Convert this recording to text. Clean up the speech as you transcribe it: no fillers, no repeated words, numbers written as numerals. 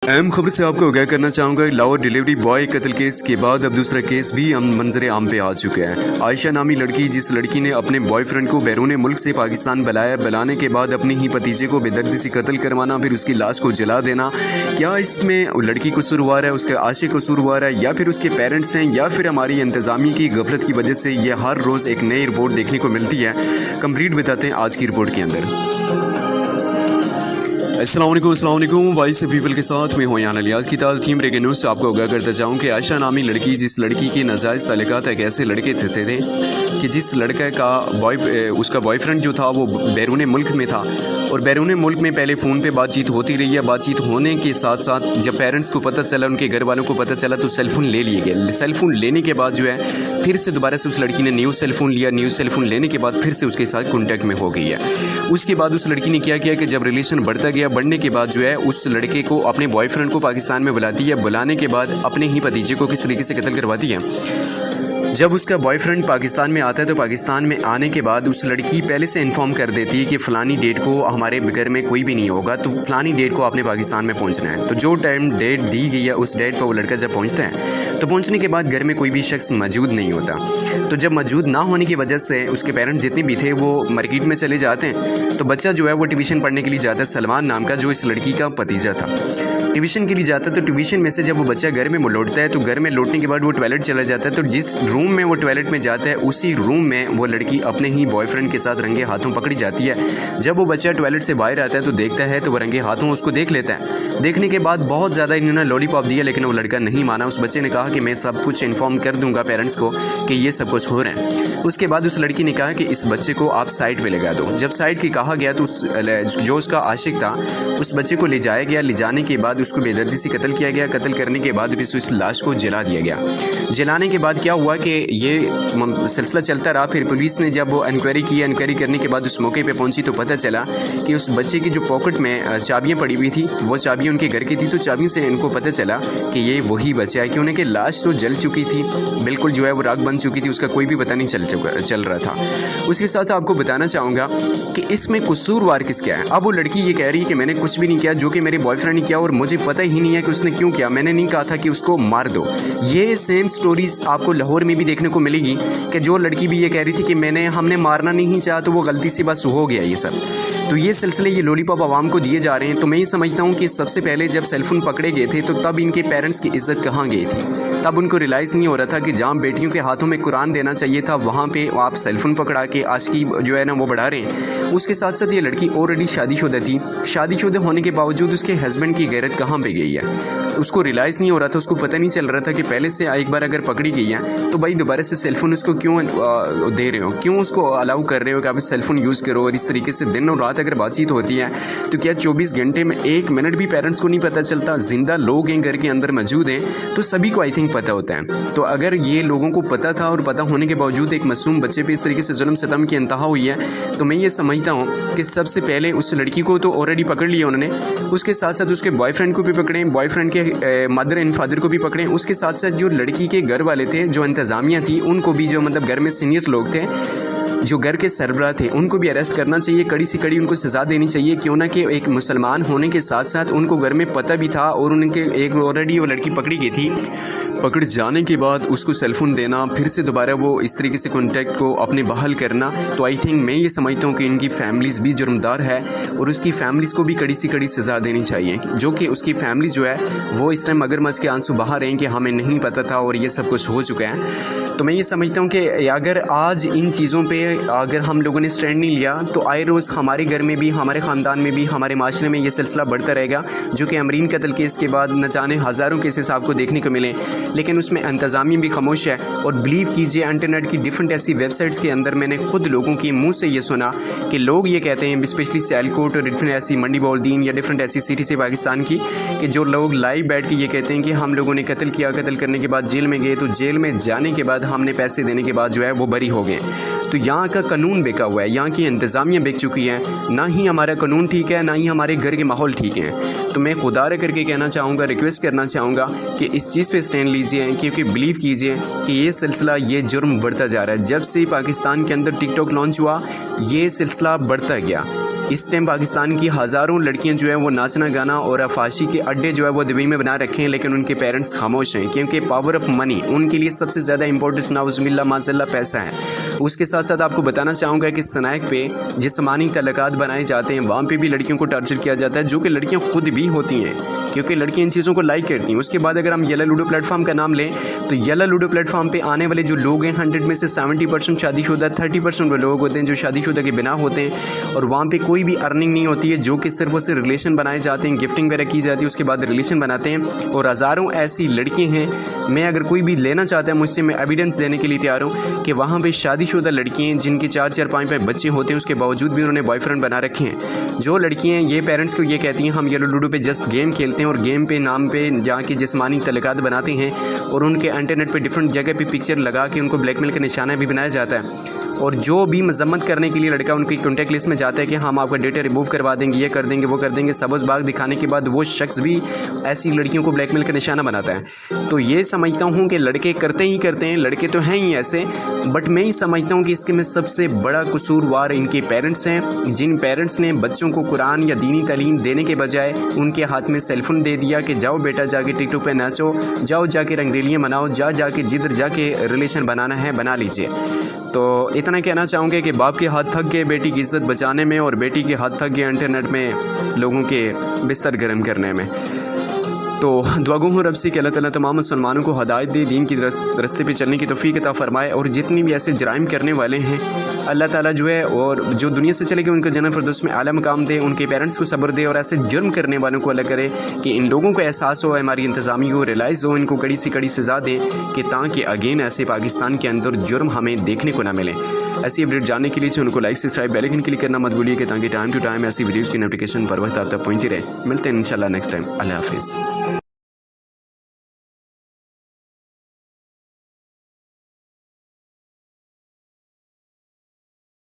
अहम खबर से आपको आगाह करना चाहूँगा। लाहौर डिलीवरी बॉय कत्ल केस के बाद अब दूसरा केस भी मंजर आम पे आ चुका है। आयशा नामी लड़की, जिस लड़की ने अपने बॉयफ्रेंड को बैरून मुल्क से पाकिस्तान बुलाने के बाद अपने ही भतीजे को बेदर्दी से कत्ल करवाना, फिर उसकी लाश को जला देना, क्या इसमें लड़की कसूरवार है, उसके आशिक कसूरवार है, या फिर उसके पेरेंट्स हैं, या फिर हमारी इंतजामिया की गफलत की वजह से ये हर रोज़ एक नई रिपोर्ट देखने को मिलती है। कंप्लीट बताते हैं आज की रिपोर्ट के अंदर। अस्सलाम वालेकुम, वॉइस ऑफ पीपल के साथ मैं हूं यान अली। आज की ताज़ा थीम ब्रेकिंग न्यूज़ से आपको आगाह करता चाहूँ कि आयशा नामी लड़की, जिस लड़की के नाजायज़ ताल्लुकात एक ऐसे लड़के थे कि जिस लड़के का उसका बॉयफ्रेंड जो था वो बैरून मुल्क में था, और बैरून मुल्क में पहले फ़ोन पे बातचीत होती रही है। बातचीत होने के साथ साथ जब पेरेंट्स को पता चला, उनके घर वालों को पता चला, तो सेलफ़ोन ले लिए गए। सेलफ़ोन लेने के बाद जो है फिर से दोबारा से उस लड़की ने न्यू सेलफ़ोन लिया। न्यू सेलफ़ोन लेने के बाद फिर से उसके साथ कॉन्टैक्ट में हो गई है। उसके बाद उस लड़की ने क्या किया कि जब रिलेशन बढ़ता गया, बढ़ने के बाद जो है उस लड़के को, अपने बॉयफ्रेंड को पाकिस्तान में बुलाती है। बुलाने के बाद अपने ही भतीजे को किस तरीके से कत्ल करवाती है। जब उसका बॉयफ्रेंड पाकिस्तान में आता है तो पाकिस्तान में आने के बाद उस लड़की पहले से इन्फॉर्म कर देती है कि फ़लानी डेट को हमारे घर में कोई भी नहीं होगा, तो फ़लानी डेट को आपने पाकिस्तान में पहुंचना है। तो जो टाइम डेट दी गई है उस डेट पर वो लड़का जब पहुंचता है तो पहुंचने के बाद घर में कोई भी शख्स मौजूद नहीं होता। तो जब मौजूद ना होने की वजह से उसके पेरेंट्स जितने भी थे वो मार्केट में चले जाते हैं। तो बच्चा जो है वो ट्यूशन पढ़ने के लिए जाता है, सलमान नाम का, जो इस लड़की का भतीजा था। ट्यूशन के लिए जाता है, तो ट्यूशन में से जब वो बच्चा घर में लौटता है तो घर में लौटने के बाद वो टॉयलेट चला जाता है। तो जिस रूम में वो टॉयलेट में जाता है उसी रूम में वो लड़की अपने ही बॉयफ्रेंड के साथ रंगे हाथों पकड़ी जाती है। जब वो बच्चा टॉयलेट से बाहर आता है तो देखता है तो वो रंगे हाथों उसको देख लेता है। देखने के बाद बहुत ज़्यादा इन्होंने लॉलीपॉप दिया, लेकिन वो लड़का नहीं माना। उस बच्चे ने कहा कि मैं सब कुछ इन्फॉर्म कर दूंगा पेरेंट्स को कि ये सब कुछ हो रहा है। उसके बाद उस लड़की ने कहा कि इस बच्चे को आप साइड पे लगा दो। जब साइड की कहा गया तो जो उसका आशिक था उस बच्चे को ले जाया गया। ले जाने के बाद उसको बेदर्दी से कत्ल किया गया। कत्ल करने के बाद इस लाश को जला दिया गया। जलाने के बाद क्या हुआ कि ये सिलसिला चलता रहा। फिर पुलिस ने जब वो इंक्वायरी की, इंक्वायरी करने के बाद उस मौके पे पहुंची तो पता चला कि उस बच्चे की जो पॉकेट में चाबियां पड़ी हुई थी वो चाबियां उनके घर की थी। तो चाबियों से इनको पता चला कि ये वही बच्चा है, कि उनकी लाश तो जल चुकी थी, बिल्कुल जो है वो राख बन चुकी थी, उसका कोई भी पता नहीं चल रहा था। उसके साथ आपको बताना चाहूँगा कि इसमें कसूरवार किसका है। अब वो लड़की ये कह रही है कि मैंने कुछ भी नहीं किया, जो कि मेरे बॉयफ्रेंड ने किया, और मुझे पता ही नहीं है कि उसने क्यों किया। मैंने नहीं कहा था कि उसको मार दो। ये सेम स्टोरीज आपको लाहौर में भी देखने को मिलेगी कि जो लड़की भी ये कह रही थी कि हमने मारना नहीं चाहा, तो वो गलती से बस हो गया ये सब। तो ये सिलसिले, ये लॉलीपॉप आवाम को दिए जा रहे हैं। तो मैं ये समझता हूँ कि सबसे पहले जब सेलफोन पकड़े गए थे तो तब इनके पेरेंट्स की इज्जत कहाँ गई थी। तब उनको रियलाइज़ नहीं हो रहा था कि जहाँ बेटियों के हाथों में कुरान देना चाहिए था वहाँ पे आप सेलफोन पकड़ा के आशिकी जो है ना वो बढ़ा रहे हैं। उसके साथ साथ ये लड़की ऑलरेडी शादीशुदा थी। शादीशुदा होने के बावजूद उसके हस्बैंड की गैरत कहाँ पे गई है, उसको रियलाइज़ नहीं हो रहा था। उसको पता नहीं चल रहा था कि पहले से एक बार अगर पकड़ी गई है तो भाई दोबारा से सेलफोन उसको क्यों दे रहे हो, क्यों उसको अलाउ कर रहे हो कि आप सेलफोन यूज़ करो। और इस तरीके से दिन और रात अगर बातचीत होती है तो क्या 24 घंटे में 1 मिनट भी पेरेंट्स को नहीं पता चलता। जिंदा लोग हैं, घर के अंदर मौजूद हैं, तो सभी को आई थिंक पता होता है। तो अगर ये लोगों को पता था और पता होने के बावजूद एक मासूम बच्चे पे इस तरीके से जुल्म सितम की इंतहा हुई है, तो मैं ये समझता हूँ कि सबसे पहले उस लड़की को तो ऑलरेडी पकड़ लिया उन्होंने, उसके साथ साथ उसके बॉयफ्रेंड को भी पकड़े, बॉयफ्रेंड के मदर एंड फादर को भी पकड़े। उसके साथ साथ जो लड़की के घर वाले थे, जो इंतज़ामिया थी, उनको भी, जो मतलब घर में सीनियर लोग थे, जो घर के सरबराह थे, उनको भी अरेस्ट करना चाहिए। कड़ी से कड़ी उनको सज़ा देनी चाहिए। क्यों ना कि एक मुसलमान होने के साथ साथ उनको घर में पता भी था और उनके एक ऑलरेडी वो लड़की पकड़ी गई थी। पकड़ जाने के बाद उसको सेलफोन देना, फिर से दोबारा वो इस तरीके से कॉन्टैक्ट को अपने बहाल करना, तो आई थिंक मैं ये समझता हूँ कि इनकी फैमिलीज़ भी जुर्मदार है और उसकी फैमिलीज़ को भी कड़ी से कड़ी सज़ा देनी चाहिए। जो कि उसकी फैमिली जो है वो इस टाइम मगरमच्छ के आंसू बहा रहे हैं कि हमें नहीं पता था और ये सब कुछ हो चुका है। तो मैं ये समझता हूँ कि अगर आज इन चीज़ों पर अगर हम लोगों ने स्टैंड नहीं लिया तो आए रोज़ हमारे घर में भी, हमारे ख़ानदान में भी, हमारे माशरे में ये सिलसिला बढ़ता रहेगा। जो कि अमरीन कत्ल केस के बाद न जाने हज़ारों केसेस आपको देखने को मिले, लेकिन उसमें इंतज़ामिया भी खामोश है। और बिलीव कीजिए, इंटरनेट की डिफरेंट ऐसी वेबसाइट्स के अंदर मैंने खुद लोगों के मुंह से ये सुना कि लोग ये कहते हैं, स्पेशली सियालकोट और डिफरेंट ऐसी मंडी बौलदीन या डिफरेंट ऐसी सिटी से पाकिस्तान की, कि जो लोग लाइव बैठ के ये कहते हैं कि हम लोगों ने कत्ल किया, कत्ल करने के बाद जेल में गए, तो जेल में जाने के बाद हमने पैसे देने के बाद जो है वो बरी हो गए। तो यहाँ का कानून बेका हुआ है, यहाँ की इंतज़ामिया बेक चुकी है। ना ही हमारा कानून ठीक है, ना ही हमारे घर के माहौल ठीक है। तो मैं खुदारा करके कहना चाहूँगा, रिक्वेस्ट करना चाहूँगा कि इस चीज़ पे स्टैंड लीजिए, क्योंकि बिलीव कीजिए कि ये सिलसिला, ये जुर्म बढ़ता जा रहा है। जब से पाकिस्तान के अंदर टिकटॉक लॉन्च हुआ ये सिलसिला बढ़ता गया। इस टाइम पाकिस्तान की हज़ारों लड़कियां जो है वो नाचना गाना और फांसी के अड्डे जो है वो दुबई में बना रखे हैं, लेकिन उनके पेरेंट्स खामोश हैं क्योंकि पावर ऑफ मनी उनके लिए सबसे ज़्यादा इंपॉर्टेंट नाउज़ुबिल्लाह माज़ल्लाह पैसा है। उसके साथ साथ आपको बताना चाहूँगा कि सनाइक पे जिस्मानी तल्लुकात बनाए जाते हैं, वहाँ पे भी लड़कियों को टार्चर किया जाता है, जो कि लड़कियाँ खुद भी होती हैं क्योंकि लड़कियाँ इन चीज़ों को लाइक करती हैं। उसके बाद अगर हम येलो लूडो प्लेटफॉर्म का नाम लें तो येलो लूडो प्लेटफॉर्म पे आने वाले जो लोग हैं 100 में से 70% शादीशुदा, 30% वो लोग होते हैं जो शादीशुदा के बिना होते हैं और वहाँ पे कोई भी अर्निंग नहीं होती है, जो कि सिर्फ और सिर्फ रिलेशन बनाए जाते हैं, गिफ्टिंग वगैरह की जाती है, उसके बाद रिलेशन बनाते हैं। और हज़ारों ऐसी लड़कियाँ हैं, मैं अगर कोई भी लेना चाहता है मुझसे, मैं एविडेंस देने के लिए तैयार हूँ कि वहाँ पर शादीशुदा लड़कियाँ जिनके 4-4, 5-5 बच्चे होते हैं, उसके बावजूद भी उन्होंने बॉयफ्रेंड बना रखे हैं। जो लड़कियाँ ये पेरेंट्स को ये कहती हैं हम येलो लूडो पे जस्ट गेम खेलते हैं और गेम पे नाम पे जाके जिस्मानी तल्लुकात बनाते हैं और उनके इंटरनेट पे डिफरेंट जगह पे पिक्चर लगा के उनको ब्लैकमेल का निशाना भी बनाया जाता है, और जो भी मजम्मत करने के लिए लड़का उनकी कॉन्टैक्ट लिस्ट में जाता है कि हम आपका डेटा रिमूव करवा देंगे, ये कर देंगे, वो कर देंगे, सबज बाग दिखाने के बाद वो शख्स भी ऐसी लड़कियों को ब्लैकमेल का निशाना बनाता है। तो ये समझता हूँ कि लड़के करते ही करते हैं, लड़के तो हैं ही ऐसे, बट मैं ही समझता हूँ कि इसके में सबसे बड़ा कसूरवार इनके पेरेंट्स हैं, जिन पेरेंट्स ने बच्चों को कुरान या दीनी तालीम देने के बजाय उनके हाथ में सेलफोन दे दिया कि जाओ बेटा जाके टिकटॉक पे नाचो, जाओ जाके रंगरेलियाँ मनाओ, जाके जिधर जाके रिलेशन बनाना है बना लीजिए। तो इतना कहना चाहूँगा कि बाप के हाथ थक गए बेटी की इज़्ज़त बचाने में और बेटी के हाथ थक गए इंटरनेट में लोगों के बिस्तर गर्म करने में। तो दुआ गो हूँ रब से कि अल्लाह ताला तमाम मुसलमानों को हदायत दे, दीन की रास्ते पे चलने की तौफीक अता फरमाए, और जितनी भी ऐसे जराइम करने वाले हैं अल्लाह ताला जो है और जो दुनिया से चले गए उनको जन्नत फिरदौस में आला मकाम दे, उनके पेरेंट्स को सब्र दे, और ऐसे जुर्म करने वालों को अल्लाह करे कि इन लोगों को एहसास हो, हमारी इंतज़ामी को रियलाइज़ हो, इनको कड़ी से कड़ी सज़ा दें कि ताकि अगेन ऐसे पाकिस्तान के अंदर जुर्म हमें देखने को ना मिले। ऐसी अपडेट जानने के लिए चैनल को like subscribe bell icon click करना मत भूलिए ताकि टाइम टू टाइम ऐसी वीडियोज़ की नोटिफिकेशन बर वक्त आप तक पहुँचती रहे। मिलते हैं इंशाल्लाह नेक्स्ट टाइम। अल्लाह हाफिज़।